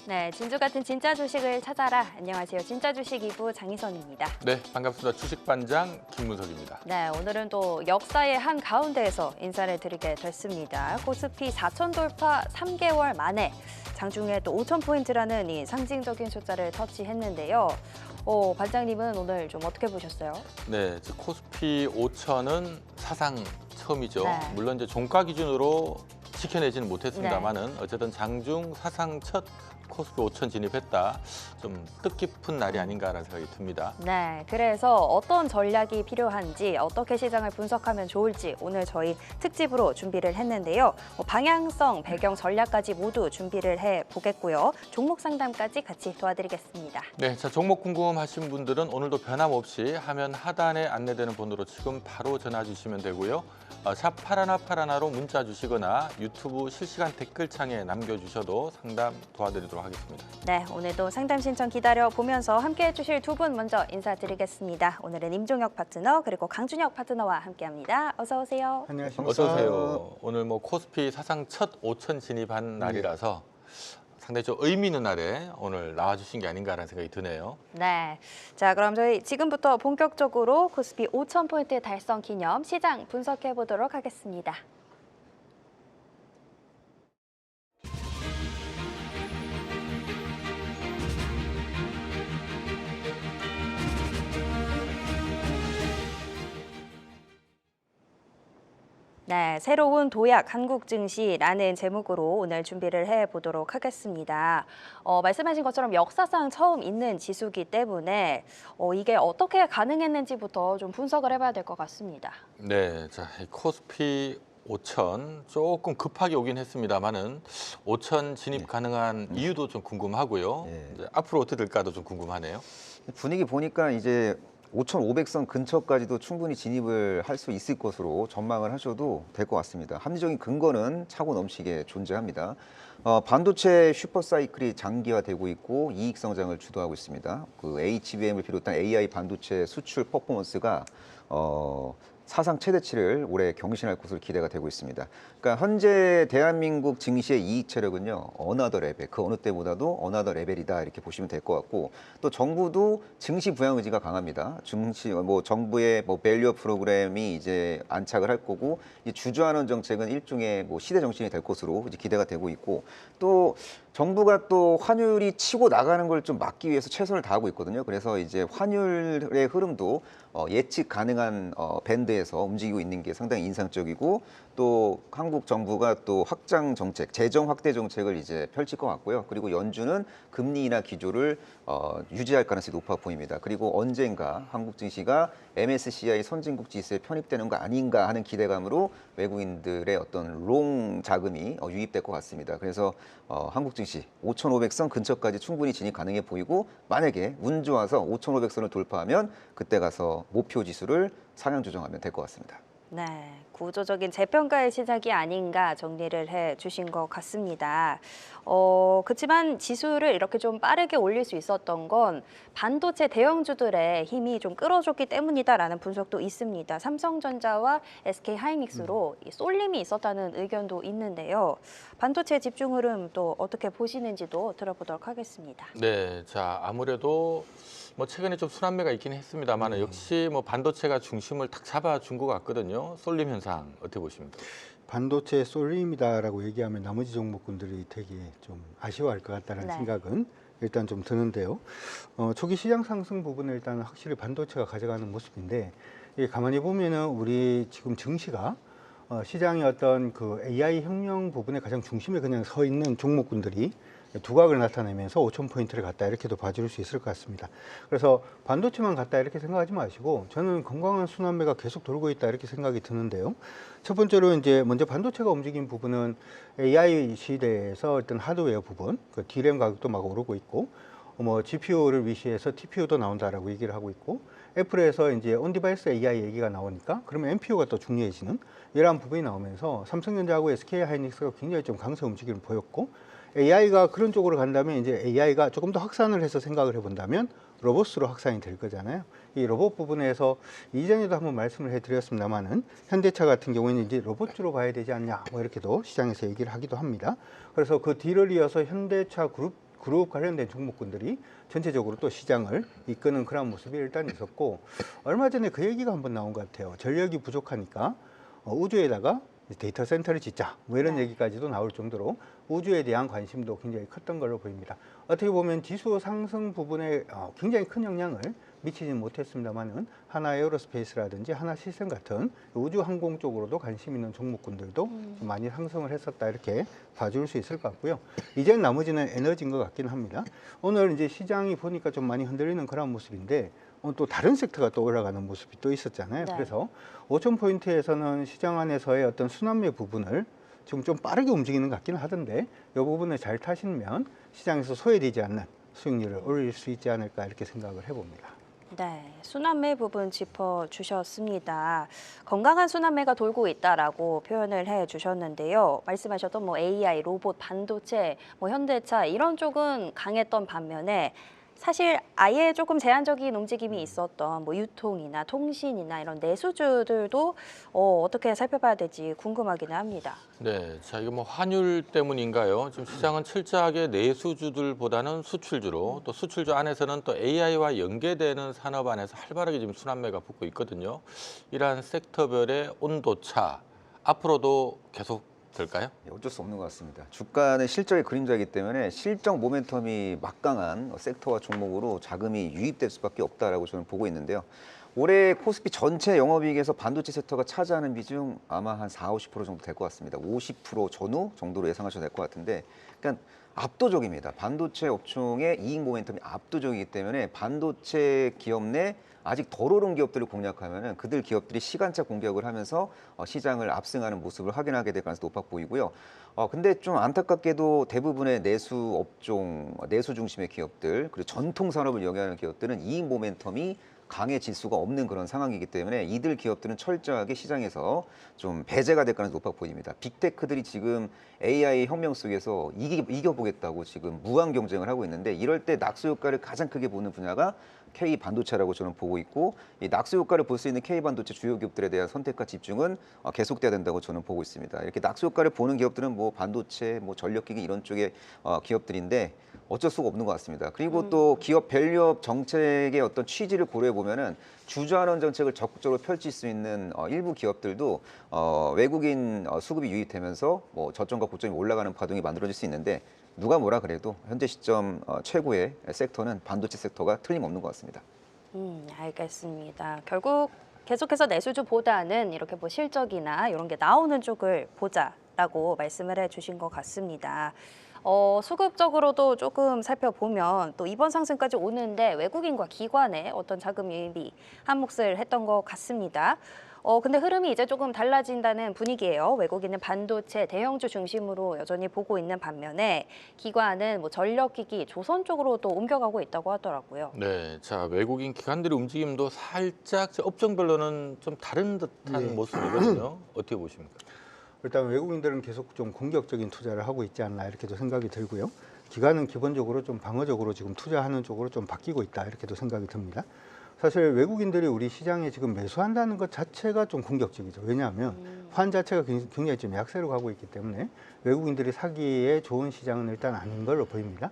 네, 진주 같은 진짜 주식을 찾아라. 안녕하세요. 진짜 주식 2부 장희선입니다. 네, 반갑습니다. 주식반장 김문석입니다. 네, 오늘은 또 역사의 한 가운데에서 인사를 드리게 됐습니다. 코스피 4천 돌파 3개월 만에 장중에 또 5,000포인트라는 이 상징적인 숫자를 터치했는데요. 반장님은 오늘 좀 어떻게 보셨어요? 네, 코스피 5천은 사상 처음이죠. 네. 물론 이제 종가 기준으로 지켜내지는 못했습니다만은 어쨌든 장중 사상 첫 코스피 5천 진입했다. 좀 뜻깊은 날이 아닌가라는 생각이 듭니다. 네, 그래서 어떤 전략이 필요한지, 어떻게 시장을 분석하면 좋을지 오늘 저희 특집으로 준비를 했는데요. 방향성, 배경, 전략까지 모두 준비를 해보겠고요. 종목 상담까지 같이 도와드리겠습니다. 네, 자 종목 궁금하신 분들은 오늘도 변함없이 화면 하단에 안내되는 번호로 지금 바로 전화 주시면 되고요. 샵 파라나파라나로 문자 주시거나 유튜브 실시간 댓글창에 남겨주셔도 상담 도와드리도록 하겠습니다. 네, 오늘도 상담 신청 기다려 보면서 함께해 주실 두 분 먼저 인사드리겠습니다. 오늘은 임종혁 파트너 그리고 강준혁 파트너와 함께합니다. 어서 오세요. 안녕하십니까. 어서 오세요. 오늘 코스피 사상 첫 5천 진입한 날이라서 상당히 좀 의미 있는 날에 오늘 나와주신 게 아닌가라는 생각이 드네요. 네, 자 그럼 저희 지금부터 본격적으로 코스피 5,000포인트 달성 기념 시장 분석해 보도록 하겠습니다. 네, 새로운 도약 한국 증시라는 제목으로 오늘 준비를 해보도록 하겠습니다. 말씀하신 것처럼 역사상 처음 있는 지수기 때문에 이게 어떻게 가능했는지부터 좀 분석을 해봐야 될 것 같습니다. 네, 자 이 코스피 5천 조금 급하게 오긴 했습니다만은 5천 진입 가능한 이유도 좀 궁금하고요. 이제 앞으로 어떻게 될까도 좀 궁금하네요. 분위기 보니까 이제 5,500선 근처까지도 충분히 진입을 할 수 있을 것으로 전망을 하셔도 될 것 같습니다. 합리적인 근거는 차고 넘치게 존재합니다. 반도체 슈퍼사이클이 장기화되고 있고 이익 성장을 주도하고 있습니다. 그 HBM을 비롯한 AI 반도체 수출 퍼포먼스가 사상 최대치를 올해 경신할 것으로 기대가 되고 있습니다. 그러니까 현재 대한민국 증시의 이익 체력은요, 어나더 레벨, 그 어느 때보다도 어나더 레벨이다 이렇게 보시면 될 것 같고, 또 정부도 증시 부양 의지가 강합니다. 정부의 밸류 프로그램이 이제 안착을 할 거고, 이 주주하는 정책은 일종의 시대 정신이 될 것으로 이제 기대가 되고 있고, 또 정부가 또 환율이 치고 나가는 걸 좀 막기 위해서 최선을 다하고 있거든요. 그래서 이제 환율의 흐름도 예측 가능한 밴드에서 움직이고 있는 게 상당히 인상적이고, 또 한국 정부가 또 확장 정책, 재정 확대 정책을 이제 펼칠 것 같고요. 그리고 연준은 금리 인하 기조를 유지할 가능성이 높아 보입니다. 그리고 언젠가 한국 증시가 MSCI 선진국 지수에 편입되는 거 아닌가 하는 기대감으로 외국인들의 어떤 롱 자금이 유입될 것 같습니다. 그래서 한국 증시 5,500선 근처까지 충분히 진입 가능해 보이고, 만약에 운 좋아서 5,500선을 돌파하면 그때 가서 목표 지수를 상향 조정하면 될 것 같습니다. 네, 구조적인 재평가의 시작이 아닌가 정리를 해주신 것 같습니다. 그렇지만 지수를 이렇게 좀 빠르게 올릴 수 있었던 건 반도체 대형주들의 힘이 좀 끌어줬기 때문이다라는 분석도 있습니다. 삼성전자와 SK하이닉스로 이 쏠림이 있었다는 의견도 있는데요. 반도체 집중 흐름 또 어떻게 보시는지도 들어보도록 하겠습니다. 네, 자 아무래도 최근에 좀 순환매가 있긴 했습니다만 역시 반도체가 중심을 탁 잡아준 것 같거든요. 쏠림 현상 어떻게 보십니까? 반도체 쏠림이다라고 얘기하면 나머지 종목군들이 되게 좀 아쉬워할 것 같다는 생각은 일단 좀 드는데요. 초기 시장 상승 부분은 일단 확실히 반도체가 가져가는 모습인데, 가만히 보면은 우리 지금 증시가 시장의 어떤 그 AI 혁명 부분에 가장 중심에 그냥 서 있는 종목군들이 두각을 나타내면서 5,000포인트를 갔다 이렇게도 봐줄 수 있을 것 같습니다. 그래서 반도체만 갔다 이렇게 생각하지 마시고 저는 건강한 순환매가 계속 돌고 있다 이렇게 생각이 드는데요. 첫 번째로 이제 먼저 반도체가 움직인 부분은 AI 시대에서 어떤 하드웨어 부분, 그 D램 가격도 막 오르고 있고, GPU를 위시해서 TPU도 나온다라고 얘기를 하고 있고, 애플에서 이제 온디바이스 AI 얘기가 나오니까 그러면 NPU가 또 중요해지는 이러한 부분이 나오면서 삼성전자하고 SK하이닉스가 굉장히 좀 강세 움직임을 보였고, AI가 그런 쪽으로 간다면 이제 AI가 조금 더 확산을 해서 생각을 해본다면 로봇으로 확산이 될 거잖아요. 이 로봇 부분에서 이전에도 한번 말씀을 해드렸습니다만은 현대차 같은 경우에는 이제 로봇주로 봐야 되지 않냐 이렇게도 시장에서 얘기를 하기도 합니다. 그래서 그 뒤를 이어서 현대차 그룹 그룹 관련된 종목군들이 전체적으로 또 시장을 이끄는 그런 모습이 일단 있었고, 얼마 전에 그 얘기가 한번 나온 것 같아요. 전력이 부족하니까 우주에다가 데이터 센터를 짓자, 뭐 이런 네. 얘기까지도 나올 정도로 우주에 대한 관심도 굉장히 컸던 걸로 보입니다. 어떻게 보면 지수 상승 부분에 굉장히 큰 영향을 미치지는 못했습니다만은 하나 에어로스페이스라든지 하나 시스템 같은 우주 항공 쪽으로도 관심 있는 종목군들도 좀 많이 상승을 했었다, 이렇게 봐줄 수 있을 것 같고요. 이제는 나머지는 에너지인 것 같긴 합니다. 오늘 이제 시장이 보니까 좀 많이 흔들리는 그런 모습인데, 또 다른 섹터가 또 올라가는 모습이 또 있었잖아요. 네. 그래서 5,000포인트에서는 시장 안에서의 어떤 순환매 부분을 지금 좀 빠르게 움직이는 것 같긴 하던데, 이 부분을 잘 타시면 시장에서 소외되지 않는 수익률을 올릴 수 있지 않을까, 이렇게 생각을 해봅니다. 네, 순환매 부분 짚어주셨습니다. 건강한 순환매가 돌고 있다라고 표현을 해주셨는데요. 말씀하셨던 뭐 AI, 로봇, 반도체, 뭐 현대차 이런 쪽은 강했던 반면에 사실 아예 조금 제한적인 움직임이 있었던 뭐 유통이나 통신이나 이런 내수주들도 어떻게 살펴봐야 될지 궁금하기는 합니다. 네, 자 이거 뭐 환율 때문인가요? 지금 시장은 철저하게 내수주들보다는 수출주로, 또 수출주 안에서는 또 AI와 연계되는 산업 안에서 활발하게 지금 순환매가 붙고 있거든요. 이러한 섹터별의 온도차 앞으로도 계속 될까요? 어쩔 수 없는 것 같습니다. 주가는 실적의 그림자이기 때문에 실적 모멘텀이 막강한 섹터와 종목으로 자금이 유입될 수밖에 없다라고 저는 보고 있는데요. 올해 코스피 전체 영업이익에서 반도체 섹터가 차지하는 비중 아마 한 40~50% 정도 될 것 같습니다. 50% 전후 정도로 예상하셔도 될 것 같은데, 그러니까 압도적입니다. 반도체 업종의 이익 모멘텀이 압도적이기 때문에 반도체 기업 내 아직 덜 오른 기업들을 공략하면은 그들 기업들이 시간차 공격을 하면서 시장을 압승하는 모습을 확인하게 될 가능성이 높아 보이고요. 근데 좀 안타깝게도 대부분의 내수 업종, 내수 중심의 기업들, 그리고 전통 산업을 영위하는 기업들은 이익 모멘텀이 강해질 수가 없는 그런 상황이기 때문에 이들 기업들은 철저하게 시장에서 좀 배제가 될 가능성이 높아 보입니다. 빅테크들이 지금 AI 혁명 속에서 이겨보겠다고 지금 무한 경쟁을 하고 있는데, 이럴 때 낙수 효과를 가장 크게 보는 분야가 K 반도체라고 저는 보고 있고, 이 낙수 효과를 볼 수 있는 K 반도체 주요 기업들에 대한 선택과 집중은 계속돼야 된다고 저는 보고 있습니다. 이렇게 낙수 효과를 보는 기업들은 뭐 반도체, 뭐 전력기기 이런 쪽의 기업들인데 어쩔 수가 없는 것 같습니다. 그리고 또 기업 밸류업 정책의 어떤 취지를 고려해 보면은 주주환원 정책을 적극적으로 펼칠 수 있는 일부 기업들도 외국인 수급이 유입되면서 뭐 저점과 고점이 올라가는 파동이 만들어질 수 있는데, 누가 뭐라 그래도 현재 시점 최고의 섹터는 반도체 섹터가 틀림없는 것 같습니다. 알겠습니다. 결국 계속해서 내수주보다는 이렇게 뭐 실적이나 이런 게 나오는 쪽을 보자라고 말씀을 해주신 것 같습니다. 수급적으로도 조금 살펴보면 또 이번 상승까지 오는데 외국인과 기관의 어떤 자금 유입이 한 몫을 했던 것 같습니다. 근데 흐름이 이제 조금 달라진다는 분위기예요. 외국인은 반도체, 대형주 중심으로 여전히 보고 있는 반면에 기관은 뭐 전력기기, 조선 쪽으로 또 옮겨가고 있다고 하더라고요. 네, 자 외국인 기관들의 움직임도 살짝 업종별로는 좀 다른 듯한 네. 모습이거든요. 어떻게 보십니까? 일단 외국인들은 계속 좀 공격적인 투자를 하고 있지 않나, 이렇게도 생각이 들고요. 기관은 기본적으로 좀 방어적으로 지금 투자하는 쪽으로 좀 바뀌고 있다, 이렇게도 생각이 듭니다. 사실 외국인들이 우리 시장에 지금 매수한다는 것 자체가 좀 공격적이죠. 왜냐하면 환 자체가 굉장히 좀 약세로 가고 있기 때문에 외국인들이 사기에 좋은 시장은 일단 아닌 걸로 보입니다.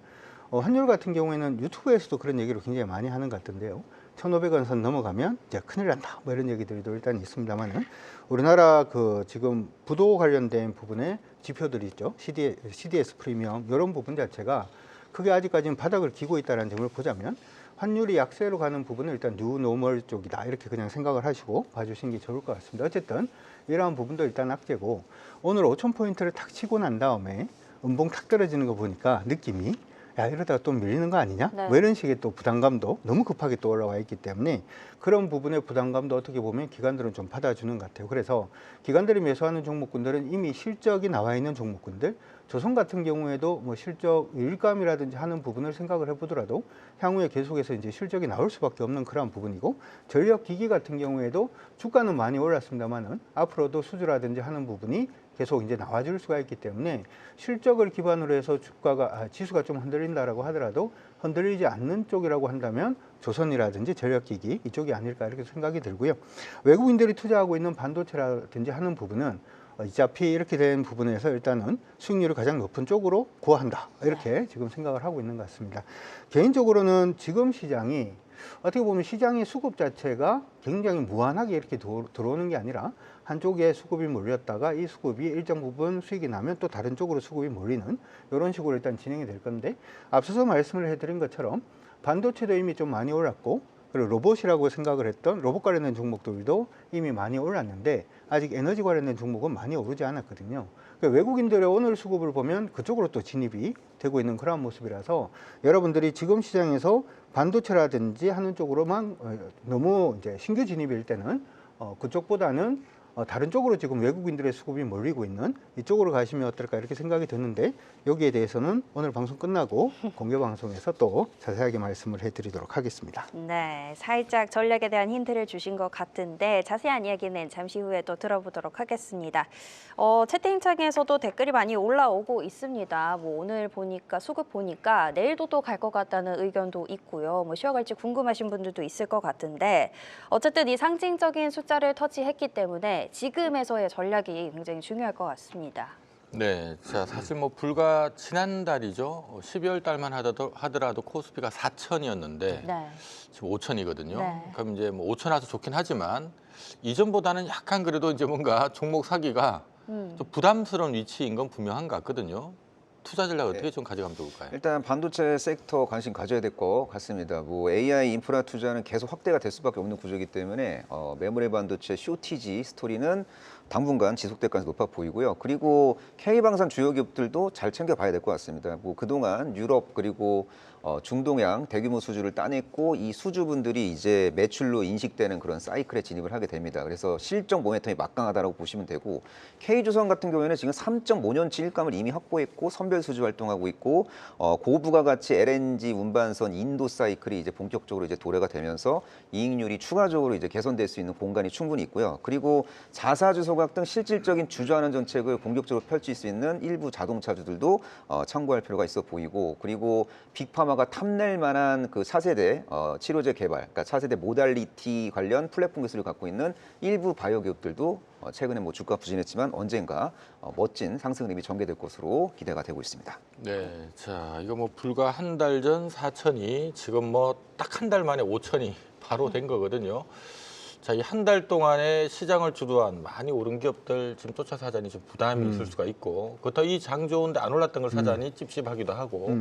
환율 같은 경우에는 유튜브에서도 그런 얘기를 굉장히 많이 하는 것 같은데요. 1,500원 선 넘어가면 이제 큰일 난다, 뭐 이런 얘기들도 일단 있습니다만은, 우리나라 그 지금 부도 관련된 부분에 지표들이 있죠. CDS 프리미엄 이런 부분 자체가 크게 아직까지는 바닥을 기고 있다는 점을 보자면, 환율이 약세로 가는 부분은 일단 뉴노멀 쪽이다, 이렇게 그냥 생각을 하시고 봐주시는 게 좋을 것 같습니다. 어쨌든 이러한 부분도 일단 악재고, 오늘 5,000포인트를 탁 치고 난 다음에 음봉 탁 떨어지는 거 보니까 느낌이, 야 이러다가 또 밀리는 거 아니냐? 네. 뭐 이런 식의 또 부담감도 너무 급하게 또 올라와 있기 때문에, 그런 부분의 부담감도 어떻게 보면 기관들은 좀 받아주는 것 같아요. 그래서 기관들이 매수하는 종목군들은 이미 실적이 나와 있는 종목군들, 조선 같은 경우에도 뭐 실적 일감이라든지 하는 부분을 생각을 해보더라도 향후에 계속해서 이제 실적이 나올 수밖에 없는 그런 부분이고, 전력기기 같은 경우에도 주가는 많이 올랐습니다만은 앞으로도 수주라든지 하는 부분이 계속 이제 나와줄 수가 있기 때문에, 실적을 기반으로 해서 지수가 좀 흔들린다라고 하더라도 흔들리지 않는 쪽이라고 한다면 조선이라든지 전력기기 이쪽이 아닐까, 이렇게 생각이 들고요. 외국인들이 투자하고 있는 반도체라든지 하는 부분은 이자피 이렇게 된 부분에서 일단은 수익률이 가장 높은 쪽으로 구한다. 이렇게 지금 생각을 하고 있는 것 같습니다. 개인적으로는 지금 시장이 어떻게 보면 시장의 수급 자체가 굉장히 무한하게 이렇게 들어오는 게 아니라 한쪽에 수급이 몰렸다가 이 수급이 일정 부분 수익이 나면 또 다른 쪽으로 수급이 몰리는 이런 식으로 일단 진행이 될 건데, 앞서서 말씀을 해드린 것처럼 반도체도 이미 좀 많이 올랐고, 그리고 로봇이라고 생각을 했던 로봇 관련된 종목들도 이미 많이 올랐는데 아직 에너지 관련된 종목은 많이 오르지 않았거든요. 그러니까 외국인들의 오늘 수급을 보면 그쪽으로 또 진입이 되고 있는 그런 모습이라서, 여러분들이 지금 시장에서 반도체라든지 하는 쪽으로만 너무 이제 신규 진입일 때는 그쪽보다는 다른 쪽으로 지금 외국인들의 수급이 몰리고 있는 이쪽으로 가시면 어떨까 이렇게 생각이 드는데, 여기에 대해서는 오늘 방송 끝나고 공개 방송에서 또 자세하게 말씀을 해드리도록 하겠습니다. 네, 살짝 전략에 대한 힌트를 주신 것 같은데 자세한 이야기는 잠시 후에 또 들어보도록 하겠습니다. 채팅창에서도 댓글이 많이 올라오고 있습니다. 뭐 오늘 보니까 수급 보니까 내일도 또 갈 것 같다는 의견도 있고요. 뭐 쉬어갈지 궁금하신 분들도 있을 것 같은데, 어쨌든 이 상징적인 숫자를 터치했기 때문에 지금에서의 전략이 굉장히 중요할 것 같습니다. 네, 자 사실 뭐 불과 지난달이죠. 12월 달만 하더라도 코스피가 4천이었는데 네. 지금 5천이거든요. 네. 그럼 이제 뭐 5천 와서 좋긴 하지만 이전보다는 약간 그래도 이제 뭔가 종목 사기가 좀 부담스러운 위치인 건 분명한 것 같거든요. 투자 전략 어떻게 좀 가져가면 좋을까요? 일단 반도체 섹터 관심 가져야 될 것 같습니다. 뭐 AI 인프라 투자는 계속 확대가 될 수밖에 없는 구조이기 때문에 메모리 반도체 쇼티지 스토리는 당분간 지속될 가능성이 높아 보이고요. 그리고 K방산 주요 기업들도 잘 챙겨봐야 될 것 같습니다. 뭐 그동안 유럽 그리고 중동양 대규모 수주를 따냈고, 이 수주분들이 이제 매출로 인식되는 그런 사이클에 진입을 하게 됩니다. 그래서 실적 모멘텀이 막강하다고 보시면 되고, K조선 같은 경우에는 지금 3.5년치 일감을 이미 확보했고 선별 수주 활동하고 있고, 고부가가치 LNG 운반선 인도 사이클이 이제 본격적으로 이제 도래가 되면서 이익률이 추가적으로 이제 개선될 수 있는 공간이 충분히 있고요. 그리고 자사주 소각 등 실질적인 주저하는 정책을 공격적으로 펼칠 수 있는 일부 자동차주들도 참고할 필요가 있어 보이고, 그리고 빅파마가 탐낼 만한 그 차세대 치료제 개발, 그러니까 차세대 모달리티 관련 플랫폼 기술을 갖고 있는 일부 바이오 기업들도 최근에 뭐 주가 부진했지만 언젠가 멋진 상승 흐름이 전개될 것으로 기대가 되고 있습니다. 네, 자 이거 뭐 불과 한 달 전 4천이 지금 뭐 딱 한 달 만에 5천이 바로 된 거거든요. 자, 이 한 달 동안에 시장을 주도한 많이 오른 기업들 지금 쫓아서 하자니 좀 부담이 있을 수가 있고, 그렇다고 이 장 좋은데 안 올랐던 걸 사자니 찝찝하기도 하고,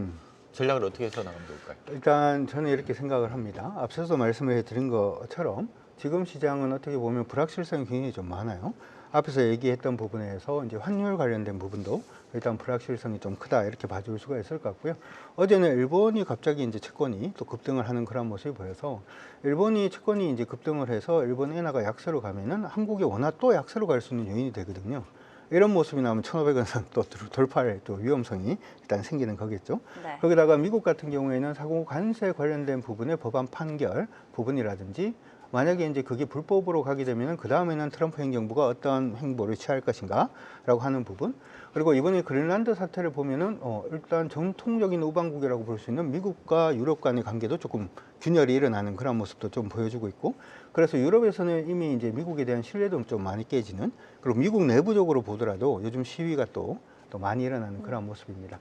전략을 어떻게 해서 나가면 좋을까요? 일단 저는 이렇게 생각을 합니다. 앞서서 말씀해 드린 것처럼 지금 시장은 어떻게 보면 불확실성이 굉장히 좀 많아요. 앞에서 얘기했던 부분에서 이제 환율 관련된 부분도 일단 불확실성이 좀 크다 이렇게 봐줄 수가 있을 것 같고요. 어제는 일본이 갑자기 이제 채권이 또 급등을 하는 그런 모습이 보여서, 일본이 채권이 이제 급등을 해서 일본 엔화가 약세로 가면은 한국의 원화 또 약세로 갈 수 있는 요인이 되거든요. 이런 모습이 나오면 1,500원 또 돌파할 또 위험성이 일단 생기는 거겠죠. 네. 거기다가 미국 같은 경우에는 사고 관세 관련된 부분의 법안 판결 부분이라든지, 만약에 이제 그게 불법으로 가게 되면 그 다음에는 트럼프 행정부가 어떤 행보를 취할 것인가라고 하는 부분, 그리고 이번에 그린란드 사태를 보면은 일단 전통적인 우방국이라고 볼 수 있는 미국과 유럽 간의 관계도 조금 균열이 일어나는 그런 모습도 좀 보여주고 있고, 그래서 유럽에서는 이미 이제 미국에 대한 신뢰도 좀 많이 깨지는, 그리고 미국 내부적으로 보더라도 요즘 시위가 또 많이 일어나는 그런 모습입니다.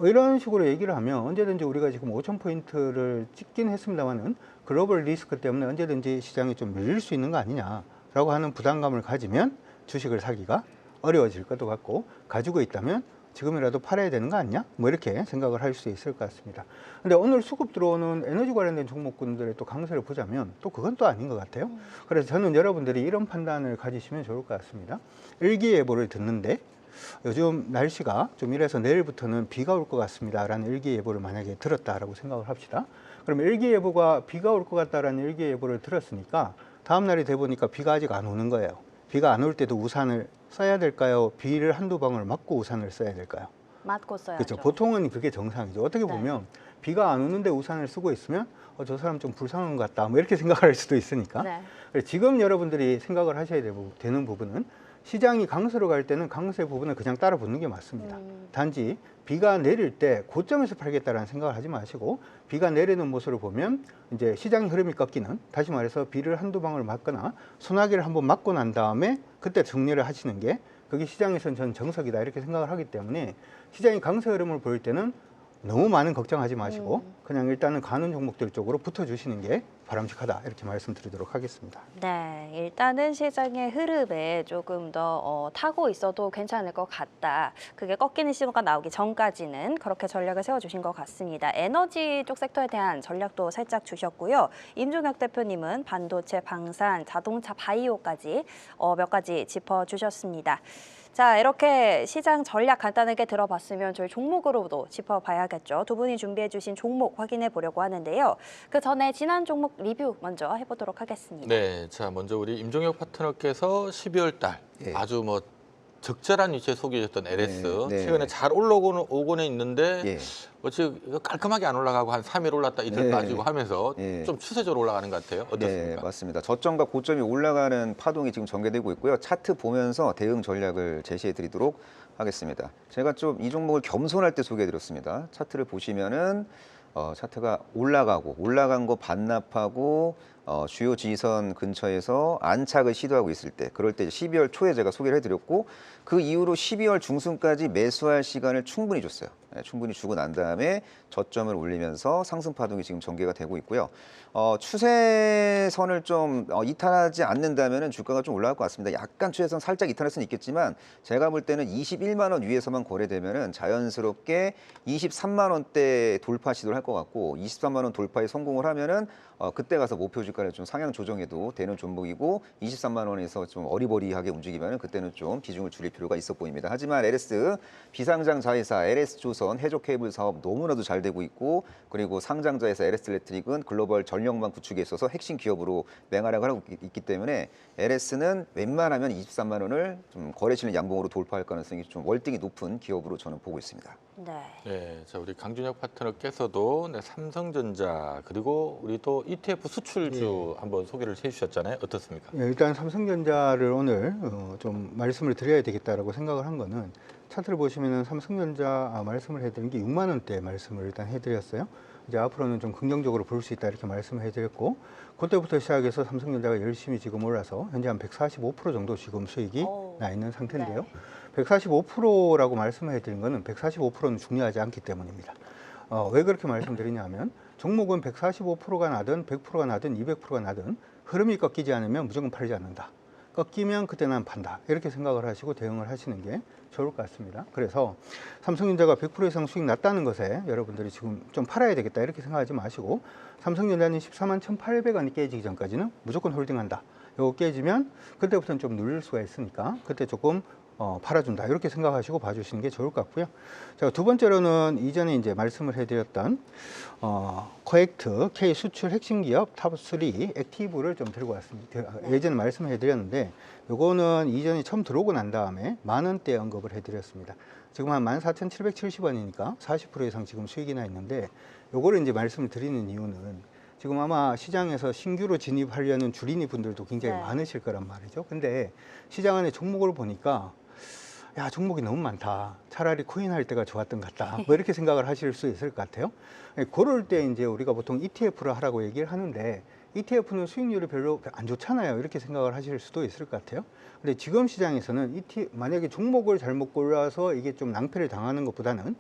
이런 식으로 얘기를 하면 언제든지 우리가 지금 5,000포인트를 찍긴 했습니다만은 글로벌 리스크 때문에 언제든지 시장이 좀 밀릴 수 있는 거 아니냐라고 하는 부담감을 가지면 주식을 사기가 어려워질 것도 같고, 가지고 있다면 지금이라도 팔아야 되는 거 아니냐? 뭐 이렇게 생각을 할 수 있을 것 같습니다. 근데 오늘 수급 들어오는 에너지 관련된 종목군들의 또 강세를 보자면 또 그건 또 아닌 것 같아요. 그래서 저는 여러분들이 이런 판단을 가지시면 좋을 것 같습니다. 일기예보를 듣는데 요즘 날씨가 좀 이래서 내일부터는 비가 올 것 같습니다 라는 일기예보를 만약에 들었다라고 생각을 합시다. 그럼 일기예보가 비가 올 것 같다라는 일기예보를 들었으니까 다음 날이 돼 보니까 비가 아직 안 오는 거예요. 비가 안 올 때도 우산을 써야 될까요? 비를 한두 방울 맞고 우산을 써야 될까요? 맞고 써야죠. 그렇죠. 보통은 그게 정상이죠. 어떻게 보면 비가 안 오는데 우산을 쓰고 있으면 저 사람 좀 불쌍한 것 같다 뭐 이렇게 생각할 수도 있으니까. 네. 지금 여러분들이 생각을 하셔야 되는 부분은, 시장이 강세로 갈 때는 강세 부분을 그냥 따라 붙는 게 맞습니다. 단지 비가 내릴 때 고점에서 팔겠다라는 생각을 하지 마시고, 비가 내리는 모습을 보면 이제 시장의 흐름이 꺾이는, 다시 말해서 비를 한두 방울 맞거나 소나기를 한번 맞고 난 다음에 그때 정리를 하시는 게 그게 시장에서는 저는 정석이다 이렇게 생각을 하기 때문에 시장이 강세 흐름을 보일 때는 너무 많은 걱정하지 마시고 그냥 일단은 가는 종목들 쪽으로 붙어주시는 게 바람직하다 이렇게 말씀드리도록 하겠습니다. 네, 일단은 시장의 흐름에 조금 더 타고 있어도 괜찮을 것 같다. 그게 꺾이는 신호가 나오기 전까지는 그렇게 전략을 세워주신 것 같습니다. 에너지 쪽 섹터에 대한 전략도 살짝 주셨고요. 임종혁 대표님은 반도체, 방산, 자동차, 바이오까지 몇 가지 짚어주셨습니다. 자, 이렇게 시장 전략 간단하게 들어봤으면 저희 종목으로도 짚어봐야겠죠. 두 분이 준비해주신 종목 확인해 보려고 하는데요. 그 전에 지난 종목 리뷰 먼저 해보도록 하겠습니다. 네, 자 먼저 우리 임종혁 파트너께서 12월 달 예. 아주 뭐 적절한 위치에 소개해줬던 LS 네. 최근에 잘 올라오고는 있는데 예. 어찌 깔끔하게 안 올라가고 한 3일 올랐다 이틀 네. 빠지고 하면서 예. 좀 추세적으로 올라가는 것 같아요. 네, 어떻습니까? 맞습니다. 저점과 고점이 올라가는 파동이 지금 전개되고 있고요. 차트 보면서 대응 전략을 제시해 드리도록 하겠습니다. 제가 좀 이 종목을 겸손할 때 소개해 드렸습니다. 차트를 보시면은 차트가 올라간 거 반납하고 주요 지지선 근처에서 안착을 시도하고 있을 때, 그럴 때 12월 초에 제가 소개를 해드렸고 그 이후로 12월 중순까지 매수할 시간을 충분히 줬어요. 네, 충분히 주고 난 다음에 저점을 올리면서 상승 파동이 지금 전개가 되고 있고요. 추세선을 좀 이탈하지 않는다면 주가가 좀 올라갈 것 같습니다. 약간 추세선 살짝 이탈할 수는 있겠지만 제가 볼 때는 21만 원 위에서만 거래되면은 자연스럽게 23만 원대 돌파 시도를 할 것 같고 23만 원 돌파에 성공을 하면은 그때 가서 목표 주가를 좀 상향 조정해도 되는 종목이고 23만 원에서 좀 어리버리하게 움직이면은 그때는 좀 비중을 줄일 필요가 있어 보입니다. 하지만 LS 비상장 자회사 LS조선 해적 케이블 사업 너무나도 잘 되고 있고 그리고 상장자회사 LS일렉트릭은 글로벌 전력망 구축에 있어서 핵심 기업으로 맹활약을 하고 있기 때문에 LS는 웬만하면 23만 원을 좀 거래 실현 양봉으로 돌파할 가능성이 좀 월등히 높은 기업으로 저는 보고 있습니다. 네. 네, 자 우리 강준혁 파트너께서도 네, 삼성전자 그리고 우리 또 ETF 수출주 한번 소개를 해주셨잖아요. 어떻습니까? 예, 일단 삼성전자를 오늘 좀 말씀을 드려야 되겠다라고 생각을 한 거는 차트를 보시면은 삼성전자 말씀을 해드린 게 6만 원대 말씀을 일단 해드렸어요. 이제 앞으로는 좀 긍정적으로 볼 수 있다 이렇게 말씀을 해드렸고 그때부터 시작해서 삼성전자가 열심히 지금 올라서 현재 한 145% 정도 지금 수익이 나 있는 상태인데요. 145%라고 말씀을 해드린 거는 145%는 중요하지 않기 때문입니다. 왜 그렇게 말씀드리냐면 종목은 145%가 나든 100%가 나든 200%가 나든 흐름이 꺾이지 않으면 무조건 팔지 않는다. 꺾이면 그때 난 판다. 이렇게 생각을 하시고 대응을 하시는 게 좋을 것 같습니다. 그래서 삼성전자가 100% 이상 수익 났다는 것에 여러분들이 지금 좀 팔아야 되겠다 이렇게 생각하지 마시고 삼성전자는 14만 1,800원이 깨지기 전까지는 무조건 홀딩한다. 이거 깨지면 그때부터는 좀 눌릴 수가 있으니까 그때 조금 팔아준다 이렇게 생각하시고 봐주시는 게 좋을 것 같고요. 자, 두 번째로는 이전에 이제 말씀을 해드렸던 코엑트 K 수출 핵심 기업 탑3 액티브를 좀 들고 왔습니다. 예전에 말씀을 해드렸는데 요거는 이전에 처음 들어오고 난 다음에 만 원대 언급을 해드렸습니다. 지금 한 14,770원이니까 40% 이상 지금 수익이 나 있는데 요거를 이제 말씀을 드리는 이유는 지금 아마 시장에서 신규로 진입하려는 주린이 분들도 굉장히 많으실 거란 말이죠. 근데 시장 안에 종목을 보니까 야, 종목이 너무 많다. 차라리 코인 할 때가 좋았던 것 같다. 뭐 이렇게 생각을 하실 수 있을 것 같아요. 그럴 때 이제 우리가 보통 ETF를 하라고 얘기를 하는데 ETF는 수익률이 별로 안 좋잖아요. 이렇게 생각을 하실 수도 있을 것 같아요. 근데 지금 시장에서는 만약에 종목을 잘못 골라서 이게 좀 낭패를 당하는 것보다는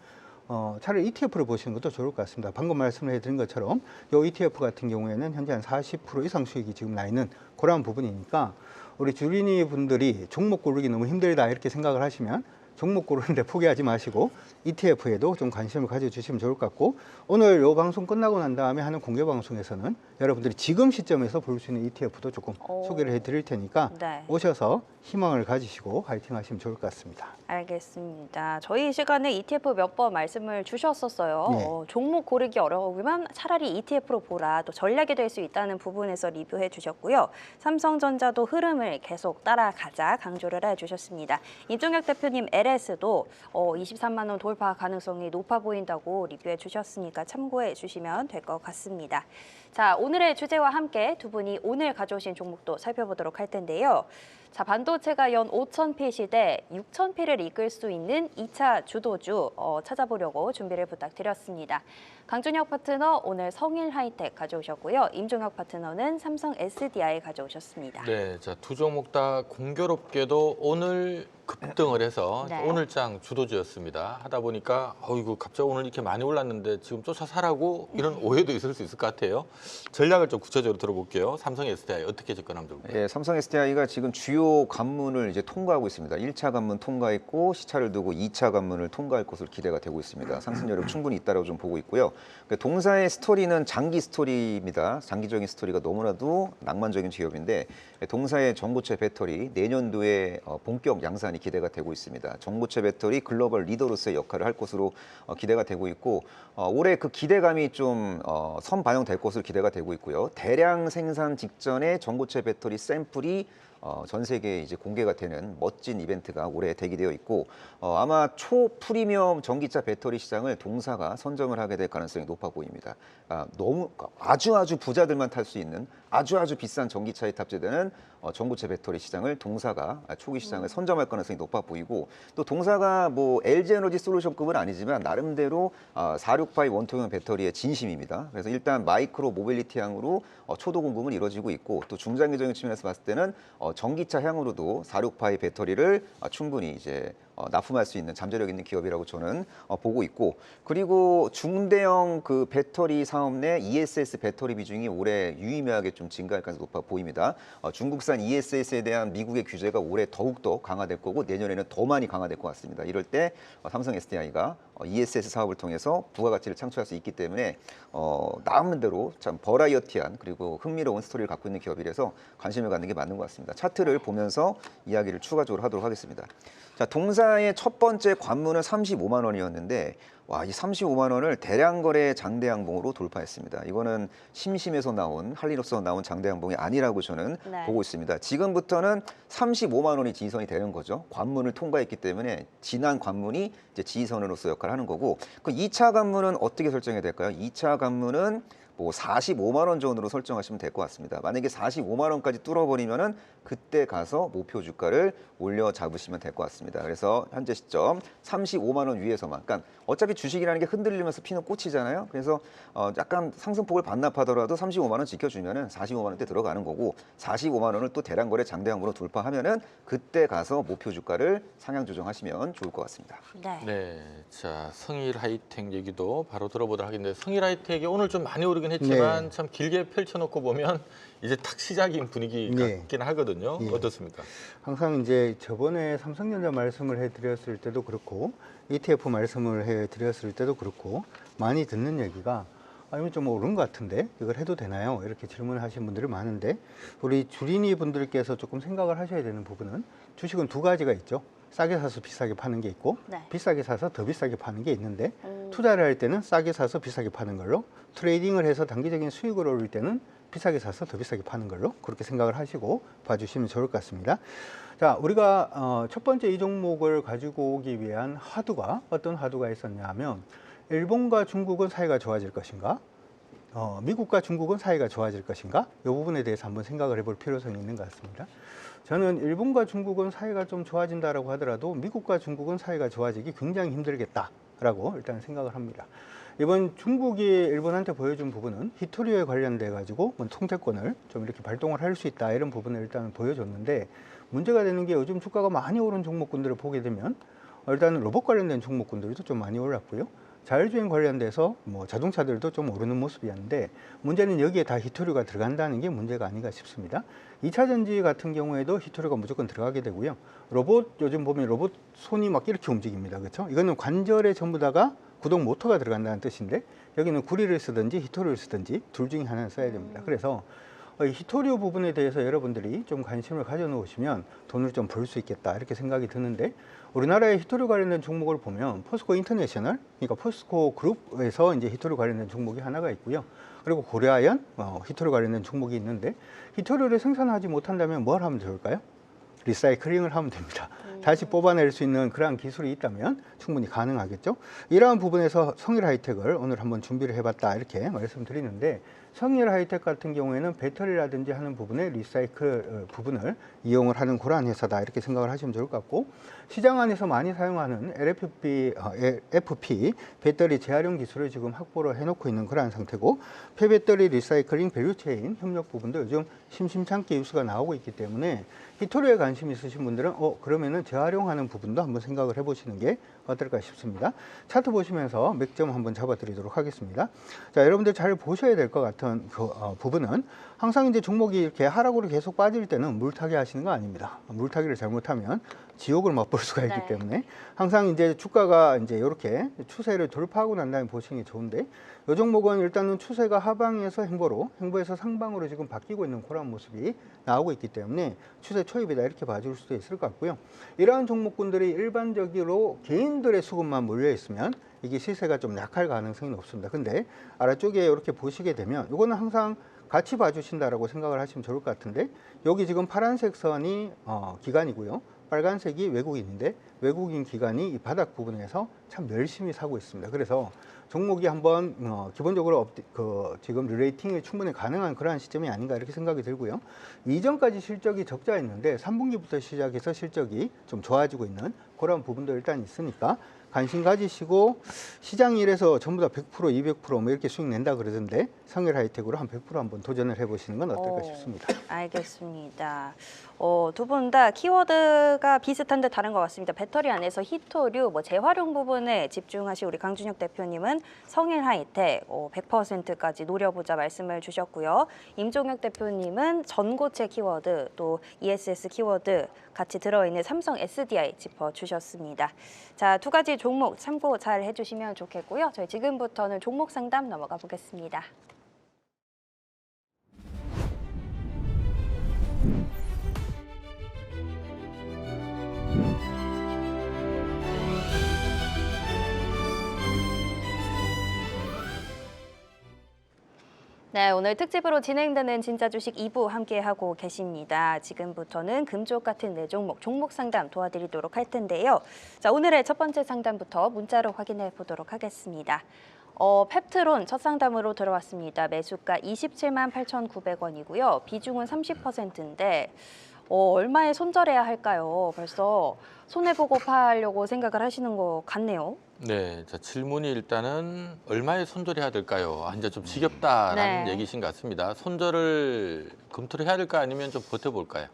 차라리 ETF를 보시는 것도 좋을 것 같습니다. 방금 말씀을 해드린 것처럼 이 ETF 같은 경우에는 현재 한 40% 이상 수익이 지금 나 있는 그러한 부분이니까 우리 주린이 분들이 종목 고르기 너무 힘들다 이렇게 생각을 하시면 종목 고르는데 포기하지 마시고 ETF에도 좀 관심을 가져주시면 좋을 것 같고 오늘 이 방송 끝나고 난 다음에 하는 공개 방송에서는 여러분들이 지금 시점에서 볼 수 있는 ETF도 조금 소개를 해드릴 테니까 오셔서 희망을 가지시고 화이팅 하시면 좋을 것 같습니다. 알겠습니다. 저희 시간에 ETF 몇 번 말씀을 주셨었어요. 네. 종목 고르기 어려우면 차라리 ETF로 보라. 또 전략이 될 수 있다는 부분에서 리뷰해 주셨고요. 삼성전자도 흐름을 계속 따라가자 강조를 해주셨습니다. 임종혁 대표님 LS도 23만 원 돌파 가능성이 높아 보인다고 리뷰해 주셨으니까 참고해 주시면 될 것 같습니다. 자, 오늘의 주제와 함께 두 분이 오늘 가져오신 종목도 살펴보도록 할 텐데요. 자, 반도체가 연 5,000피 시대 6,000피를 이끌 수 있는 2차 주도주 찾아보려고 준비를 부탁드렸습니다. 강준혁 파트너 오늘 성일하이텍 가져오셨고요. 임종혁 파트너는 삼성 SDI 가져오셨습니다. 네, 자 두 종목 다 공교롭게도 오늘 급등을 해서 네. 오늘장 주도주였습니다. 하다 보니까 이거 갑자기 오늘 이렇게 많이 올랐는데 지금 쫓아 사라고 이런 오해도 있을 수 있을 것 같아요. 전략을 좀 구체적으로 들어볼게요. 삼성 SDI 어떻게 접근하면 좋을까요? 예, 삼성 SDI가 지금 주요 관문을 이제 통과하고 있습니다. 1차 관문 통과했고 시차를 두고 2차 관문을 통과할 것으로 기대가 되고 있습니다. 상승 여력 충분히 있다고 좀 보고 있고요. 동사의 스토리는 장기 스토리입니다. 장기적인 스토리가 너무나도 낭만적인 기업인데 동사의 전고체 배터리 내년도에 본격 양산이 기대가 되고 있습니다. 전고체 배터리 글로벌 리더로서의 역할을 할 것으로 기대가 되고 있고 올해 그 기대감이 좀 선반영될 것으로 기대가 되고 있고요. 대량 생산 직전에 전고체 배터리 샘플이 전 세계에 이제 공개가 되는 멋진 이벤트가 올해 대기되어 있고 아마 초프리미엄 전기차 배터리 시장을 동사가 선점을 하게 될 가능성이 높아 보입니다. 너무 아주 부자들만 탈 수 있는 아주 비싼 전기차에 탑재되는 전고체 배터리 시장을 동사가 초기 시장을 선점할 가능성이 높아 보이고 또 동사가 뭐 LG에너지 솔루션급은 아니지만 나름대로 468 원통형 배터리의 진심입니다. 그래서 일단 마이크로 모빌리티향으로 초도 공급은 이루어지고 있고 또 중장기적인 측면에서 봤을 때는 전기차 향으로도 468 배터리를 충분히 이제 납품할 수 있는 잠재력 있는 기업이라고 저는 보고 있고 그리고 중대형 그 배터리 사업 내 ESS 배터리 비중이 올해 유의미하게 좀 증가할 가능성이 높아 보입니다. 중국산 ESS에 대한 미국의 규제가 올해 더욱더 강화될 거고 내년에는 더 많이 강화될 것 같습니다. 이럴 때 삼성 SDI가 ESS 사업을 통해서 부가가치를 창출할 수 있기 때문에 나름대로 참 버라이어티한 그리고 흥미로운 스토리를 갖고 있는 기업이라서 관심을 갖는 게 맞는 것 같습니다. 차트를 보면서 이야기를 추가적으로 하도록 하겠습니다. 자, 동사의 첫 번째 관문은 35만 원이었는데 와, 이 35만 원을 대량 거래 장대 양봉으로 돌파했습니다. 이거는 심심해서 나온 할리로서 나온 장대 양봉이 아니라고 저는 네. 보고 있습니다. 지금부터는 35만 원이 지지선이 되는 거죠. 관문을 통과했기 때문에 지난 관문이 이제 지지선으로서 역할을 하는 거고 그 2차 관문은 어떻게 설정해야 될까요? 2차 관문은 뭐 45만 원 전으로 설정하시면 될 것 같습니다. 만약에 45만 원까지 뚫어버리면은 그때 가서 목표 주가를 올려 잡으시면 될 것 같습니다. 그래서 현재 시점 35만 원 위에서만, 그러니까 어차피 주식이라는 게 흔들리면서 피는 꽃이잖아요. 그래서 약간 상승폭을 반납하더라도 35만 원 지켜주면은 45만 원대 들어가는 거고 45만 원을 또 대량 거래 장대항으로 돌파하면은 그때 가서 목표 주가를 상향 조정하시면 좋을 것 같습니다. 네. 네, 자 성일 하이텍 얘기도 바로 들어보도록 하겠는데 성일 하이텍이 오늘 좀 많이 오르긴 했지만 네. 참 길게 펼쳐놓고 보면 이제 탁 시작인 분위기 네. 같긴 하거든요. 예. 어떻습니까? 항상 이제 저번에 삼성전자 말씀을 해드렸을 때도 그렇고 ETF 말씀을 해드렸을 때도 그렇고 많이 듣는 얘기가 이거 좀 오른 것 같은데 이걸 해도 되나요? 이렇게 질문을 하시는 분들이 많은데 우리 주린이 분들께서 조금 생각을 하셔야 되는 부분은 주식은 두 가지가 있죠. 싸게 사서 비싸게 파는 게 있고 네. 비싸게 사서 더 비싸게 파는 게 있는데 투자를 할 때는 싸게 사서 비싸게 파는 걸로 트레이딩을 해서 단기적인 수익을 올릴 때는 비싸게 사서 더 비싸게 파는 걸로 그렇게 생각을 하시고 봐주시면 좋을 것 같습니다. 자, 우리가 첫 번째 이 종목을 가지고 오기 위한 화두가 어떤 화두가 있었냐 하면 일본과 중국은 사이가 좋아질 것인가? 미국과 중국은 사이가 좋아질 것인가? 이 부분에 대해서 한번 생각을 해볼 필요성이 있는 것 같습니다. 저는 일본과 중국은 사이가 좀 좋아진다라고 하더라도 미국과 중국은 사이가 좋아지기 굉장히 힘들겠다라고 일단 생각을 합니다. 이번 중국이 일본한테 보여준 부분은 히토리오에 관련돼 가지고 통제권을 좀 이렇게 발동을 할 수 있다 이런 부분을 일단 보여줬는데 문제가 되는 게 요즘 주가가 많이 오른 종목군들을 보게 되면 일단 로봇 관련된 종목군들도 좀 많이 올랐고요. 자율주행 관련돼서 뭐 자동차들도 좀 오르는 모습이었는데 문제는 여기에 다 히토류가 들어간다는 게 문제가 아닌가 싶습니다. 2차 전지 같은 경우에도 히토류가 무조건 들어가게 되고요. 로봇 요즘 보면 로봇 손이 막 이렇게 움직입니다. 그렇죠? 이거는 관절에 전부 다가 구동 모터가 들어간다는 뜻인데 여기는 구리를 쓰든지 히토류를 쓰든지 둘 중에 하나는 써야 됩니다. 그래서 이 히토류 부분에 대해서 여러분들이 좀 관심을 가져 놓으시면 돈을 좀 벌 수 있겠다 이렇게 생각이 드는데 우리나라의 히토류 관련된 종목을 보면 포스코 인터내셔널, 그러니까 포스코 그룹에서 이제 히토류 관련된 종목이 하나가 있고요. 그리고 고려아연 히토류 관련된 종목이 있는데 히토류를 생산하지 못한다면 뭘 하면 좋을까요? 리사이클링을 하면 됩니다. 다시 뽑아낼 수 있는 그러한 기술이 있다면 충분히 가능하겠죠. 이러한 부분에서 성일 하이텍을 오늘 한번 준비를 해봤다 이렇게 말씀드리는데 성일 하이텍 같은 경우에는 배터리라든지 하는 부분에 리사이클 부분을 이용을 하는 그러한 회사다 이렇게 생각을 하시면 좋을 것 같고 시장 안에서 많이 사용하는 FP 배터리 재활용 기술을 지금 확보를 해놓고 있는 그러한 상태고 폐배터리 리사이클링 밸류체인 협력 부분도 요즘 심심찮게 뉴스가 나오고 있기 때문에 히토류에 관심 있으신 분들은 그러면은 재활용하는 부분도 한번 생각을 해보시는 게 어떨까 싶습니다. 차트 보시면서 맥점 한번 잡아드리도록 하겠습니다. 자, 여러분들 잘 보셔야 될 것 같은 부분은 항상 이제 종목이 이렇게 하락으로 계속 빠질 때는 물타기 하시는 거 아닙니다. 물타기를 잘못하면 지옥을 맛볼 수가 있기 네. 때문에 항상 이제 주가가 이제 이렇게 추세를 돌파하고 난 다음에 보시는 게 좋은데, 이 종목은 일단은 추세가 하방에서 행보에서 상방으로 지금 바뀌고 있는 그런 모습이 나오고 있기 때문에 추세 초입이다 이렇게 봐줄 수도 있을 것 같고요. 이러한 종목군들이 일반적으로 개인들의 수급만 몰려 있으면 이게 시세가 좀 약할 가능성이 높습니다. 근데 아래쪽에 이렇게 보시게 되면 이거는 항상 같이 봐주신다라고 생각을 하시면 좋을 것 같은데, 여기 지금 파란색 선이 기관이고요. 빨간색이 외국인인데 외국인 기관이 이 바닥 부분에서 참 열심히 사고 있습니다. 그래서 종목이 한번 기본적으로 지금 리레이팅이 충분히 가능한 그러한 시점이 아닌가 이렇게 생각이 들고요. 이전까지 실적이 적자였는데 3분기부터 시작해서 실적이 좀 좋아지고 있는 그런 부분도 일단 있으니까 관심 가지시고, 시장이 이래서 전부 다 100%, 200% 이렇게 수익 낸다 그러던데 성일 하이텍으로 한 100% 한번 도전을 해보시는 건 어떨까 싶습니다. 알겠습니다. 두 분 다 키워드가 비슷한 듯 다른 것 같습니다. 배터리 안에서 히토류, 재활용 부분에 집중하신 우리 강준혁 대표님은 성일 하이텍 100%까지 노려보자 말씀을 주셨고요. 임종혁 대표님은 전고체 키워드, 또 ESS 키워드 같이 들어있는 삼성 SDI 짚어주셨습니다. 자, 두 가지 종목 참고 잘 해주시면 좋겠고요. 저희 지금부터는 종목 상담 넘어가 보겠습니다. 네, 오늘 특집으로 진행되는 진짜 주식 2부 함께하고 계십니다. 지금부터는 금쪽 같은 네 종목, 종목 상담 도와드리도록 할 텐데요. 자, 오늘의 첫 번째 상담부터 문자로 확인해 보도록 하겠습니다. 펩트론 첫 상담으로 들어왔습니다. 매수가 27만 8,900원이고요. 비중은 30%인데 얼마에 손절해야 할까요? 벌써 손해보고 파려고 생각을 하시는 것 같네요. 네, 자, 질문이 일단은 얼마에 손절해야 될까요? 이제 좀 지겹다라는 네. 얘기신 것 같습니다. 손절을 검토를 해야 될까 아니면 좀 버텨볼까요?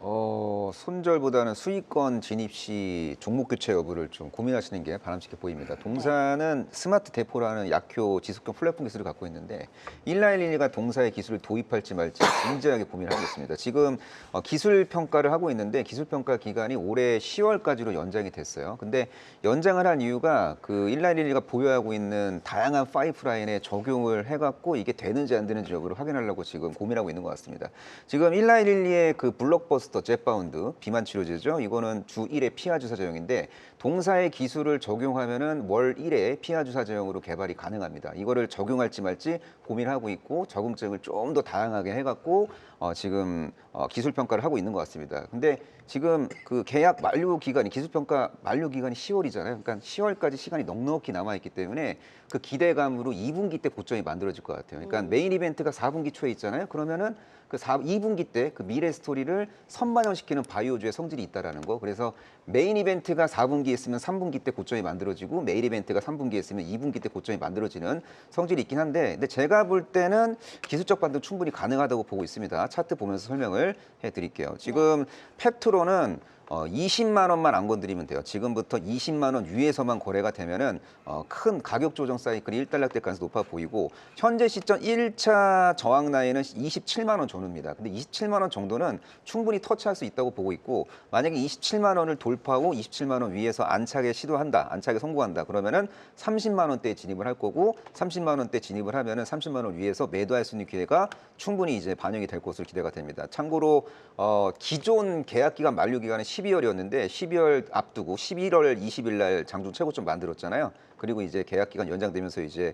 손절보다는 수익권 진입 시 종목 교체 여부를 좀 고민하시는 게 바람직해 보입니다. 동사는 스마트 대포라는 약효 지속형 플랫폼 기술을 갖고 있는데 191가 동사의 기술을 도입할지 말지 진지하게 고민하고 있습니다. 지금 기술 평가를 하고 있는데 기술 평가 기간이 올해 10월까지로 연장이 됐어요. 근데 연장을 한 이유가 그 191가 보유하고 있는 다양한 파이프라인에 적용을 해갖고 이게 되는지 안 되는지 여부를 확인하려고 지금 고민하고 있는 것 같습니다. 지금 191의 그 블록버스터 젯바운드 비만 치료제죠. 이거는 주 1회 피하 주사 제형인데 동사의 기술을 적용하면은 월 1회 피하 주사 제형으로 개발이 가능합니다. 이거를 적용할지 말지 고민하고 있고 적응증을 좀 더 다양하게 해갖고 지금 기술 평가를 하고 있는 것 같습니다. 근데 지금 그 계약 만료 기간이 기술 평가 만료 기간이 10월이잖아요. 그러니까 10월까지 시간이 넉넉히 남아 있기 때문에 그 기대감으로 2분기 때 고점이 만들어질 것 같아요. 그러니까 메인 이벤트가 4분기 초에 있잖아요. 그러면은 그 2분기 때 그 미래 스토리를 선반영시키는 바이오주의 성질이 있다라는 거. 그래서 메인 이벤트가 4분기에 있으면 3분기 때 고점이 만들어지고 메인 이벤트가 3분기에 있으면 2분기 때 고점이 만들어지는 성질이 있긴 한데, 근데 제가 볼 때는 기술적 반등 충분히 가능하다고 보고 있습니다. 차트 보면서 설명을 해드릴게요. 지금 펩트로는 20만 원만 안 건드리면 돼요. 지금부터 20만 원 위에서만 거래가 되면은 큰 가격 조정 사이클이 일단락될 가능성이 높아 보이고, 현재 시점 1차 저항 라인은 27만 원 전후입니다. 근데 27만 원 정도는 충분히 터치할 수 있다고 보고 있고, 만약에 27만 원을 돌파하고 27만 원 위에서 안착에 시도한다, 안착에 성공한다, 그러면은 30만 원대에 진입을 할 거고, 30만 원대 진입을 하면은 30만 원 위에서 매도할 수 있는 기회가 충분히 이제 반영이 될 것으로 기대가 됩니다. 참고로 기존 계약 기간 만료 기간은 12월이었는데 12월 앞두고 11월 20일 날 장중 최고점 만들었잖아요. 그리고 이제 계약 기간 연장되면서 이제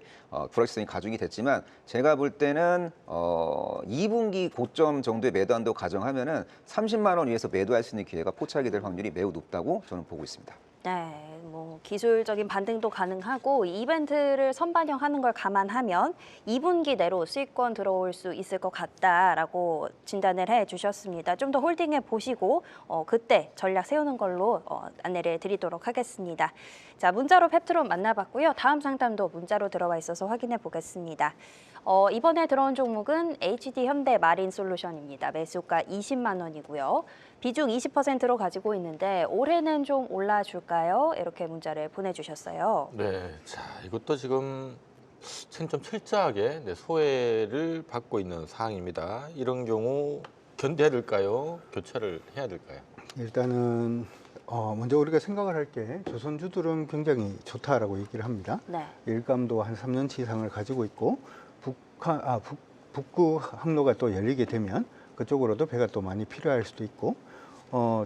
불확실성이 가중이 됐지만, 제가 볼 때는 2분기 고점 정도에 매도한다고 가정하면은 30만 원 위에서 매도할 수 있는 기회가 포착이 될 확률이 매우 높다고 저는 보고 있습니다. 네, 기술적인 반등도 가능하고 이벤트를 선반영하는 걸 감안하면 2분기 내로 수익권 들어올 수 있을 것 같다라고 진단을 해주셨습니다. 좀 더 홀딩해 보시고 그때 전략 세우는 걸로 안내를 드리도록 하겠습니다. 자, 문자로 펩트론 만나봤고요. 다음 상담도 문자로 들어와 있어서 확인해 보겠습니다. 이번에 들어온 종목은 HD 현대 마린 솔루션입니다. 매수가 20만 원이고요. 비중 20%로 가지고 있는데 올해는 좀 올라줄까요? 이렇게 문자를 보내주셨어요. 네, 자 이것도 지금 좀 철저하게 소외를 받고 있는 상황입니다. 이런 경우 견뎌야 될까요? 교체를 해야 될까요? 일단은 먼저 우리가 생각을 할 게 조선주들은 굉장히 좋다라고 얘기를 합니다. 네. 일감도 한 3년치 이상을 가지고 있고 북구 항로가 또 열리게 되면 그쪽으로도 배가 또 많이 필요할 수도 있고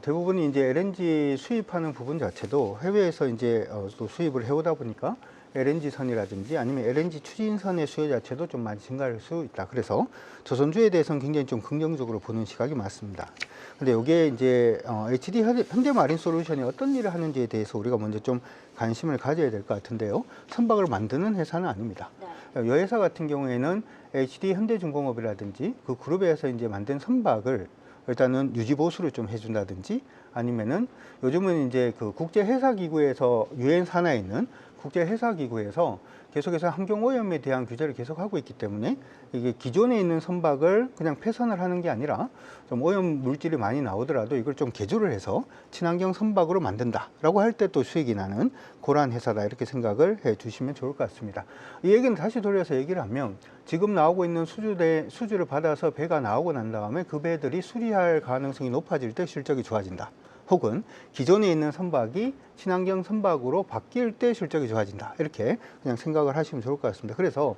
대부분이 이제 LNG 수입하는 부분 자체도 해외에서 이제 또 수입을 해오다 보니까 LNG 선이라든지 아니면 LNG 추진선의 수요 자체도 좀 많이 증가할 수 있다. 그래서 조선주에 대해서는 굉장히 좀 긍정적으로 보는 시각이 많습니다. 근데 이게 이제 HD 현대마린솔루션이 어떤 일을 하는지에 대해서 우리가 먼저 좀 관심을 가져야 될 것 같은데요. 선박을 만드는 회사는 아닙니다. 네. 이 회사 같은 경우에는 HD 현대중공업이라든지 그 그룹에서 이제 만든 선박을 일단은 유지 보수를 좀 해준다든지 아니면은 요즘은 이제 그 국제해사기구에서 유엔 산하에 있는 국제해사기구에서 계속해서 환경오염에 대한 규제를 계속하고 있기 때문에 이게 기존에 있는 선박을 그냥 폐선을 하는 게 아니라 좀 오염 물질이 많이 나오더라도 이걸 좀 개조를 해서 친환경 선박으로 만든다라고 할 때 또 수익이 나는 그러한 회사다 이렇게 생각을 해 주시면 좋을 것 같습니다. 이 얘기는 다시 돌려서 얘기를 하면 지금 나오고 있는 수주를 받아서 배가 나오고 난 다음에 그 배들이 수리할 가능성이 높아질 때 실적이 좋아진다. 혹은 기존에 있는 선박이 친환경 선박으로 바뀔 때 실적이 좋아진다. 이렇게 그냥 생각을 하시면 좋을 것 같습니다. 그래서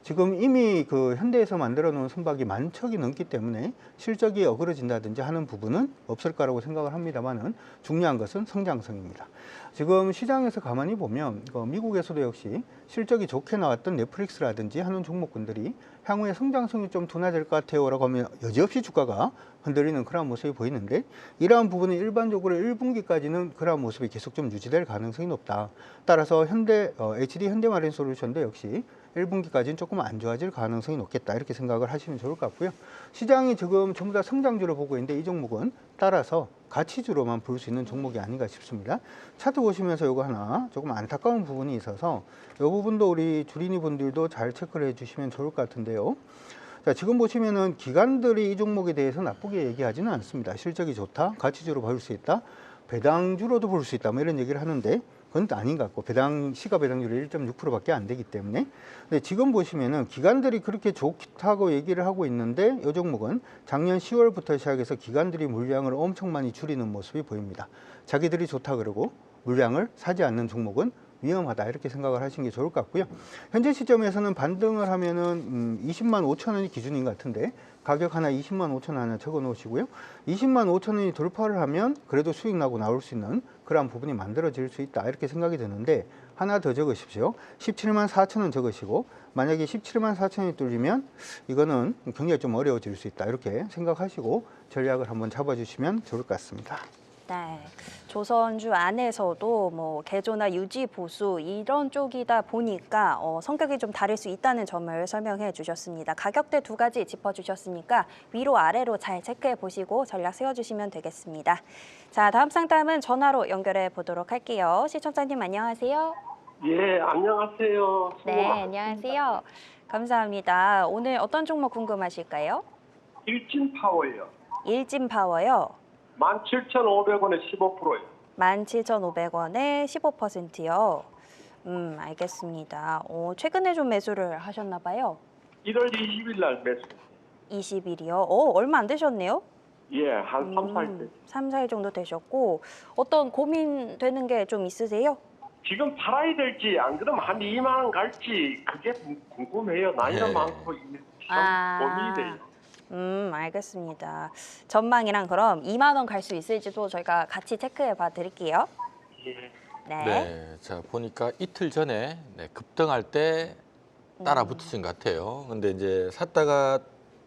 지금 이미 그 현대에서 만들어 놓은 선박이 만 척이 넘기 때문에 실적이 어그러진다든지 하는 부분은 없을 거라고 생각을 합니다만은 중요한 것은 성장성입니다. 지금 시장에서 가만히 보면 미국에서도 역시 실적이 좋게 나왔던 넷플릭스라든지 하는 종목군들이 향후에 성장성이 좀 둔화될 것 같아요 라고 하면 여지없이 주가가 흔들리는 그런 모습이 보이는데 이러한 부분은 일반적으로 1분기까지는 그런 모습이 계속 좀 유지될 가능성이 높다. 따라서 HD 현대마린솔루션도 역시 1분기까지는 조금 안 좋아질 가능성이 높겠다 이렇게 생각을 하시면 좋을 것 같고요. 시장이 지금 전부 다 성장주로 보고 있는데 이 종목은 따라서 가치주로만 볼 수 있는 종목이 아닌가 싶습니다. 차트 보시면서 이거 하나 조금 안타까운 부분이 있어서 이 부분도 우리 주린이 분들도 잘 체크를 해주시면 좋을 것 같은데요. 자, 지금 보시면은 기관들이 이 종목에 대해서 나쁘게 얘기하지는 않습니다. 실적이 좋다, 가치주로 볼 수 있다, 배당주로도 볼 수 있다, 뭐 이런 얘기를 하는데 그건 아닌 것 같고 시가 배당률이 1.6%밖에 안 되기 때문에 근데 지금 보시면은 기관들이 그렇게 좋다고 얘기를 하고 있는데 이 종목은 작년 10월부터 시작해서 기관들이 물량을 엄청 많이 줄이는 모습이 보입니다. 자기들이 좋다 그러고 물량을 사지 않는 종목은 위험하다 이렇게 생각을 하시는 게 좋을 것 같고요. 현재 시점에서는 반등을 하면은 20만 5천 원이 기준인 것 같은데 가격 하나 20만 5천 원 하나 적어 놓으시고요. 20만 5천 원이 돌파를 하면 그래도 수익 나고 나올 수 있는 그러한 부분이 만들어질 수 있다 이렇게 생각이 드는데 하나 더 적으십시오. 17만 4천 원 적으시고 만약에 17만 4천 원이 뚫리면 이거는 굉장히 좀 어려워질 수 있다 이렇게 생각하시고 전략을 한번 잡아주시면 좋을 것 같습니다. 네, 조선주 안에서도 뭐 개조나 유지 보수 이런 쪽이다 보니까 성격이 좀 다를 수 있다는 점을 설명해 주셨습니다. 가격대 두 가지 짚어주셨으니까 위로 아래로 잘 체크해 보시고 전략 세워주시면 되겠습니다. 자, 다음 상담은 전화로 연결해 보도록 할게요. 시청자님 안녕하세요. 예, 안녕하세요. 네, 안녕하세요. 감사합니다. 오늘 어떤 종목 궁금하실까요? 일진파워요. 일진파워요. 17,500원에 15%요. 17,500원에 15%요. 알겠습니다. 최근에 좀 매수를 하셨나 봐요. 1월 20일 날 매수. 20일이요. 얼마 안 되셨네요. 예, 한 3, 4일 때. 3, 4일 정도 되셨고 어떤 고민되는 게 좀 있으세요? 지금 팔아야 될지 안 그러면 한 2만 원 갈지 그게 궁금해요. 나이가 네. 많고 참 고민이 돼요. 알겠습니다. 전망이랑 그럼 2만 원 갈 수 있을지도 저희가 같이 체크해 봐 드릴게요. 예. 네. 네, 자 보니까 이틀 전에 급등할 때 따라 붙으신 것 같아요. 근데 이제 샀다가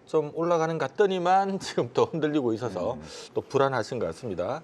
좀 올라가는 것 같더니만 지금 또 흔들리고 있어서 또 불안하신 것 같습니다.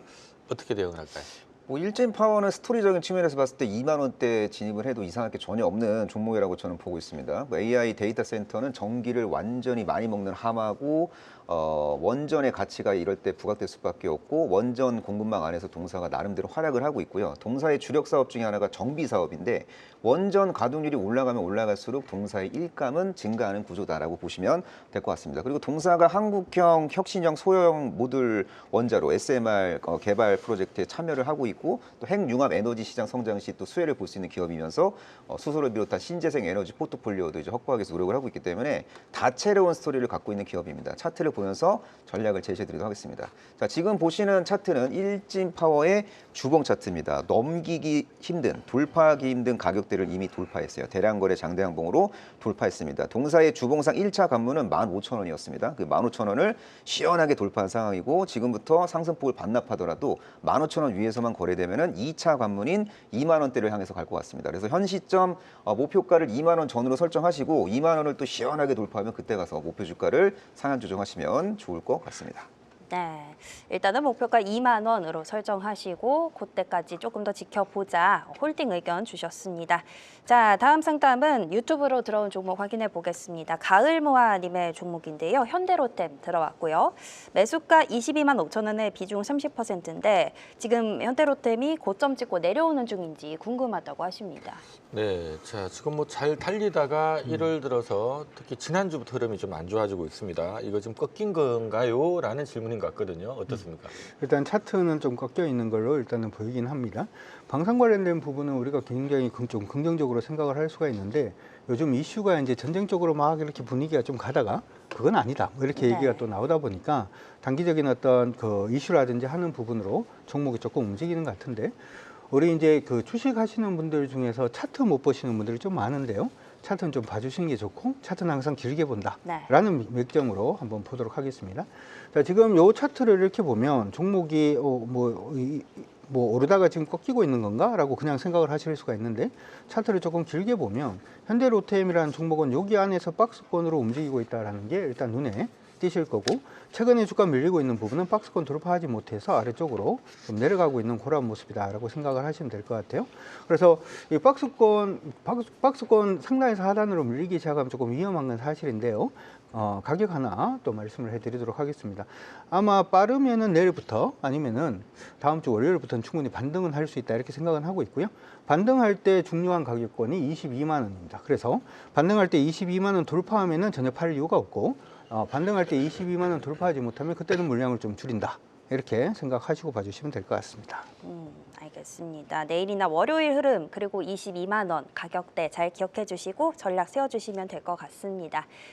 어떻게 대응을 할까요? 뭐 일진파워는 스토리적인 측면에서 봤을 때 2만 원대 진입을 해도 이상할 게 전혀 없는 종목이라고 저는 보고 있습니다. 뭐 AI 데이터 센터는 전기를 완전히 많이 먹는 함하고 원전의 가치가 이럴 때 부각될 수밖에 없고 원전 공급망 안에서 동사가 나름대로 활약을 하고 있고요. 동사의 주력 사업 중에 하나가 정비 사업인데 원전 가동률이 올라가면 올라갈수록 동사의 일감은 증가하는 구조다라고 보시면 될 것 같습니다. 그리고 동사가 한국형 혁신형 소형 모듈 원자로 SMR 개발 프로젝트에 참여를 하고 있고 또 핵융합 에너지 시장 성장 시 또 수혜를 볼 수 있는 기업이면서 수소를 비롯한 신재생 에너지 포트폴리오도 이제 확보하기 위해서 노력을 하고 있기 때문에 다채로운 스토리를 갖고 있는 기업입니다. 차트를 보면서 전략을 제시해드리도록 하겠습니다. 자, 지금 보시는 차트는 일진 파워의 주봉 차트입니다. 넘기기 힘든, 돌파하기 힘든 가격대를 이미 돌파했어요. 대량 거래 장대양봉으로 돌파했습니다. 동사의 주봉상 1차 관문은 15,000원이었습니다. 그 15,000원을 시원하게 돌파한 상황이고 지금부터 상승폭을 반납하더라도 15,000원 위에서만 거래되면은 2차 관문인 2만 원대를 향해서 갈 것 같습니다. 그래서 현 시점 목표가를 2만 원 전으로 설정하시고 2만 원을 또 시원하게 돌파하면 그때 가서 목표 주가를 상향 조정하시면 좋을 것 같습니다. 네, 일단은 목표가 2만 원으로 설정하시고 그때까지 조금 더 지켜보자 홀딩 의견 주셨습니다. 자, 다음 상담은 유튜브로 들어온 종목 확인해 보겠습니다. 가을모아님의 종목인데요. 현대로템 들어왔고요. 매수가 22만 5천 원에 비중 30%인데 지금 현대로템이 고점 찍고 내려오는 중인지 궁금하다고 하십니다. 네, 자 지금 뭐 잘 달리다가 1월 들어서 특히 지난주부터 흐름이 좀 안 좋아지고 있습니다. 이거 좀 꺾인 건가요? 라는 질문인 것 같거든요. 어떻습니까? 일단 차트는 좀 꺾여 있는 걸로 일단은 보이긴 합니다. 방산 관련된 부분은 우리가 굉장히 좀 긍정적으로 생각을 할 수가 있는데 요즘 이슈가 이제 전쟁 쪽으로 막 이렇게 분위기가 좀 가다가 그건 아니다. 뭐 이렇게 얘기가 또 나오다 보니까 단기적인 어떤 그 이슈라든지 하는 부분으로 종목이 조금 움직이는 것 같은데 우리 이제 그 주식 하시는 분들 중에서 차트 못 보시는 분들이 좀 많은데요. 차트는 좀 봐주시는 게 좋고 차트는 항상 길게 본다라는 맥점으로 한번 보도록 하겠습니다. 자, 지금 요 차트를 이렇게 보면 종목이 뭐 오르다가 지금 꺾이고 있는 건가라고 그냥 생각을 하실 수가 있는데 차트를 조금 길게 보면 현대로템이라는 종목은 여기 안에서 박스권으로 움직이고 있다는 게 일단 눈에 띄실 거고 최근에 주가 밀리고 있는 부분은 박스권 돌파하지 못해서 아래쪽으로 좀 내려가고 있는 그런 모습이다라고 생각을 하시면 될 것 같아요. 그래서 이 박스권 상단에서 하단으로 밀리기 시작하면 조금 위험한 건 사실인데요. 가격 하나 또 말씀을 해드리도록 하겠습니다. 아마 빠르면은 내일부터 아니면은 다음 주 월요일부터는 충분히 반등은 할 수 있다 이렇게 생각은 하고 있고요. 반등할 때 중요한 가격권이 22만 원입니다. 그래서 반등할 때 22만 원 돌파하면은 전혀 팔 이유가 없고 반등할 때 22만 원 돌파하지 못하면 그때는 물량을 좀 줄인다. 이렇게 생각하시고 봐주시면 될 것 같습니다. 알겠습니다. 내일이나 월요일 흐름 그리고 22만 원 가격대 잘 기억해 주시고 전략 세워주시면 될 것 같습니다.